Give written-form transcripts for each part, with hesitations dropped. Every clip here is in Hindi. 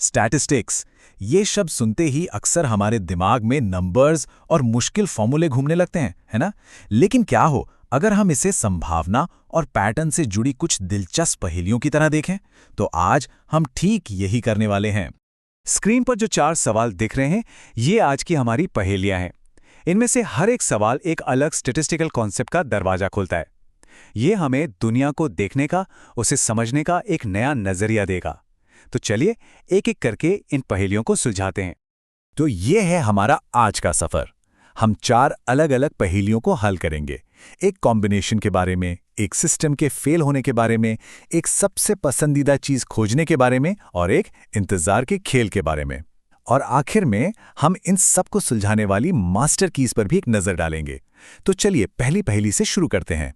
स्टैटिस्टिक्स, ये शब्द सुनते ही अक्सर हमारे दिमाग में नंबर्स और मुश्किल फॉर्मूले घूमने लगते हैं, है ना? लेकिन क्या हो अगर हम इसे संभावना और पैटर्न से जुड़ी कुछ दिलचस्प पहेलियों की तरह देखें? तो आज हम ठीक यही करने वाले हैं। स्क्रीन पर जो 4 सवाल दिख रहे हैं, ये आज की हमारी पहेलियां हैं। इनमें से हर एक सवाल एक अलग स्टैटिस्टिकल कॉन्सेप्ट का दरवाजा खोलता है। ये हमें दुनिया को देखने का, उसे समझने का एक नया नजरिया देगा। तो चलिए एक-एक करके इन पहेलियों को सुलझाते हैं। तो ये है हमारा आज का सफर। हम 4 अलग-अलग पहेलियों को हल करेंगे। एक कॉम्बिनेशन के बारे में, एक सिस्टम के फेल होने के बारे में, एक सबसे पसंदीदा चीज खोजने के बारे में और एक इंतजार के खेल के बारे में। और आखिर में हम इन सबको सुलझाने वाली मास्टर कीज पर भी एक नजर डालेंगे। तो चलिए पहली पहेली से शुरू करते हैं।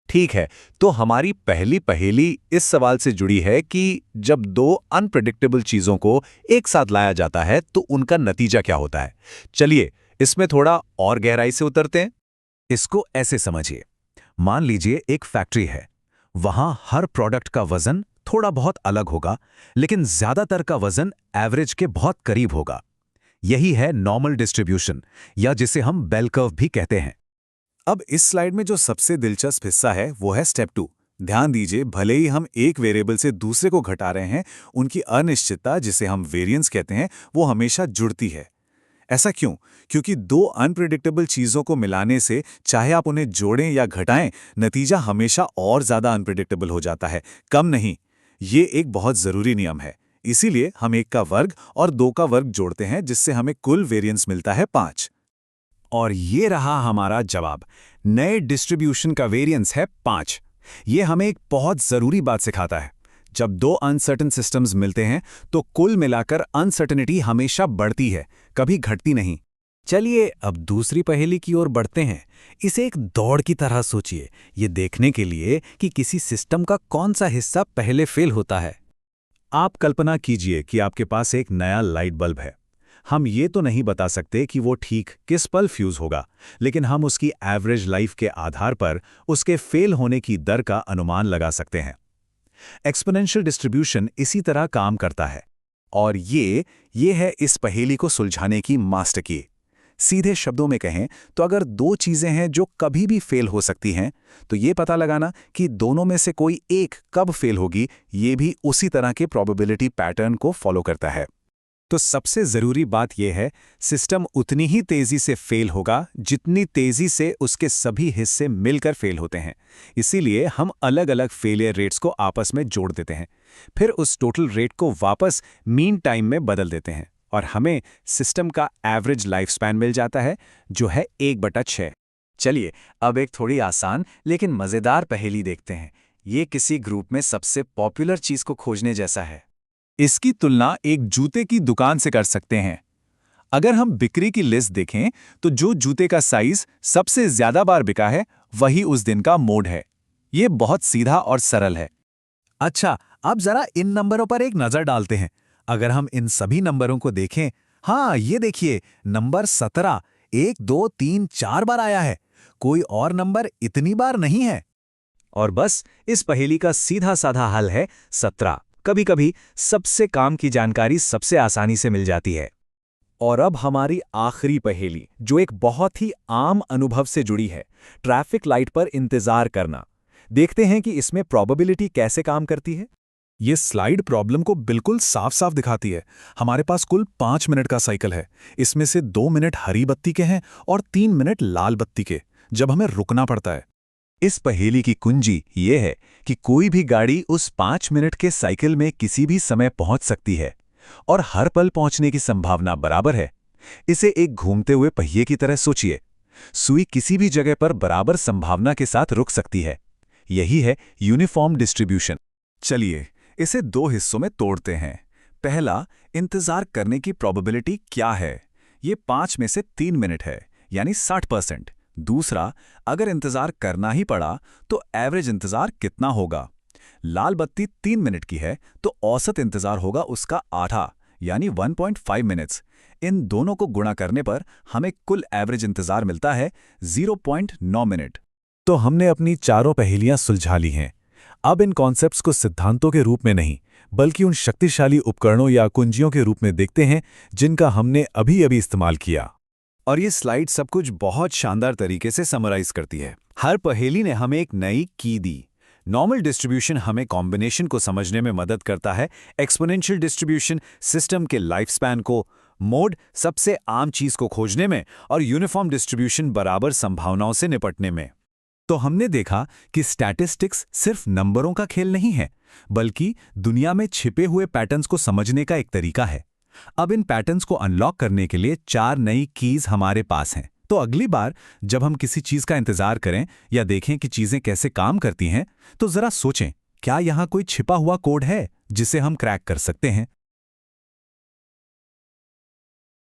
ठीक है, तो हमारी पहली पहेली इस सवाल से जुड़ी है कि जब 2 अनप्रेडिक्टेबल चीजों को एक साथ लाया जाता है तो उनका नतीजा क्या होता है। चलिए इसमें थोड़ा और गहराई से उतरते हैं। इसको ऐसे समझिए, मान लीजिए एक फैक्ट्री है। वहां हर प्रोडक्ट का वजन थोड़ा बहुत अलग होगा, लेकिन ज्यादातर का वजन एवरेज के बहुत करीब होगा। यही है नॉर्मल डिस्ट्रीब्यूशन, या जिसे हम बेल कर्व भी कहते हैं। अब इस स्लाइड में जो सबसे दिलचस्प हिस्सा है वो है स्टेप 2। ध्यान दीजिए, भले ही हम एक वेरिएबल से दूसरे को घटा रहे हैं, उनकी अनिश्चितता, जिसे हम वेरिएंस कहते हैं, वो हमेशा जुड़ती है। ऐसा क्यों? क्योंकि 2 अनप्रेडिक्टेबल चीजों को मिलाने से, चाहे आप उन्हें जोड़ें या घटाएं, नतीजा हमेशा और ज्यादा अनप्रेडिक्टेबल हो जाता है, कम नहीं। ये एक बहुत जरूरी नियम है। इसीलिए हम 1 का वर्ग और 2 का वर्ग जोड़ते हैं, जिससे हमें कुल वेरिएंस मिलता है 5। और ये रहा हमारा जवाब। नए डिस्ट्रीब्यूशन का वेरिएंस है 5। ये हमें एक बहुत जरूरी बात सिखाता है। जब 2 अनसर्टेन सिस्टम्स मिलते हैं तो कुल मिलाकर अनसर्टेनिटी हमेशा बढ़ती है, कभी घटती नहीं। चलिए अब दूसरी पहेली की ओर बढ़ते हैं। इसे एक दौड़ की तरह सोचिए, ये देखने के लिए कि किसी सिस्टम का कौन सा हिस्सा पहले फेल होता है। आप कल्पना कीजिए कि आपके पास एक नया लाइट बल्ब है। हम ये तो नहीं बता सकते कि वो ठीक किस पल फ्यूज होगा, लेकिन हम उसकी एवरेज लाइफ के आधार पर उसके फेल होने की दर का अनुमान लगा सकते हैं। एक्सपोनेंशियल डिस्ट्रीब्यूशन इसी तरह काम करता है। और ये है इस पहेली को सुलझाने की मास्टर की। सीधे शब्दों में कहें तो अगर 2 चीजें हैं जो कभी भी फेल हो सकती हैं, तो ये पता लगाना कि दोनों में से कोई एक कब फेल होगी, ये भी उसी तरह के प्रोबेबिलिटी पैटर्न को फॉलो करता है। तो सबसे जरूरी बात यह है, सिस्टम उतनी ही तेजी से फेल होगा जितनी तेजी से उसके सभी हिस्से मिलकर फेल होते हैं। इसीलिए हम अलग अलग फेलियर रेट्स को आपस में जोड़ देते हैं, फिर उस टोटल रेट को वापस मीन टाइम में बदल देते हैं और हमें सिस्टम का एवरेज लाइफ स्पैन मिल जाता है, जो है 1/6। चलिए अब एक थोड़ी आसान लेकिन मजेदार पहेली देखते हैं। ये किसी ग्रुप में सबसे पॉपुलर चीज को खोजने जैसा है। इसकी तुलना एक जूते की दुकान से कर सकते हैं। अगर हम बिक्री की लिस्ट देखें तो जो जूते का साइज सबसे ज्यादा बार बिका है, वही उस दिन का मोड है। ये बहुत सीधा और सरल है। अच्छा, अब जरा इन नंबरों पर एक नजर डालते हैं। अगर हम इन सभी नंबरों को देखें, हाँ ये देखिए, नंबर 17 1 2 3 4 बार आया है। कोई और नंबर इतनी बार नहीं है। और बस इस पहेली का सीधा साधा हल है 17। कभी-कभी सबसे काम की जानकारी सबसे आसानी से मिल जाती है। और अब हमारी आखिरी पहेली, जो एक बहुत ही आम अनुभव से जुड़ी है, ट्रैफिक लाइट पर इंतजार करना। देखते हैं कि इसमें प्रोबेबिलिटी कैसे काम करती है। ये स्लाइड प्रॉब्लम को बिल्कुल साफ साफ दिखाती है। हमारे पास कुल 5 मिनट का साइकिल है। इसमें से 2 मिनट हरी बत्ती के हैं और 3 मिनट लाल बत्ती के, जब हमें रुकना पड़ता है। इस पहेली की कुंजी ये है कि कोई भी गाड़ी उस 5 मिनट के साइकिल में किसी भी समय पहुंच सकती है और हर पल पहुंचने की संभावना बराबर है। इसे एक घूमते हुए पहिए की तरह सोचिए। सुई किसी भी जगह पर बराबर संभावना के साथ रुक सकती है। यही है यूनिफॉर्म डिस्ट्रीब्यूशन। चलिए इसे 2 हिस्सों में तोड़ते हैं। पहला, इंतजार करने की प्रोबेबिलिटी क्या है। ये 5 में से 3 मिनट है, यानी 60%। दूसरा, अगर इंतजार करना ही पड़ा तो एवरेज इंतजार कितना होगा। लाल बत्ती 3 मिनट की है तो औसत इंतजार होगा उसका आधा, यानी 1.5 मिनट्स। इन दोनों को गुणा करने पर हमें कुल एवरेज इंतजार मिलता है 0.9 मिनट। तो हमने अपनी चारों पहेलियां सुलझा ली हैं। अब इन कॉन्सेप्ट्स को सिद्धांतों के रूप में नहीं, बल्कि उन शक्तिशाली उपकरणों या कुंजियों के रूप में देखते हैं जिनका हमने अभी-अभी इस्तेमाल किया। और ये स्लाइड सब कुछ बहुत शानदार तरीके से समराइज करती है। हर पहेली ने हमें एक नई की दी। नॉर्मल डिस्ट्रीब्यूशन हमें कॉम्बिनेशन को समझने में मदद करता है, एक्सपोनेंशियल डिस्ट्रीब्यूशन सिस्टम के लाइफ स्पैन को, मोड सबसे आम चीज को खोजने में, और यूनिफॉर्म डिस्ट्रीब्यूशन बराबर संभावनाओं से निपटने में। तो हमने देखा कि स्टैटिस्टिक्स सिर्फ नंबरों का खेल नहीं है, बल्कि दुनिया में छिपे हुए पैटर्न्स को समझने का एक तरीका है। अब इन पैटर्न्स को अनलॉक करने के लिए 4 नई कीज हमारे पास हैं। तो अगली बार जब हम किसी चीज का इंतजार करें या देखें कि चीजें कैसे काम करती हैं, तो जरा सोचें, क्या यहां कोई छिपा हुआ कोड है जिसे हम क्रैक कर सकते हैं?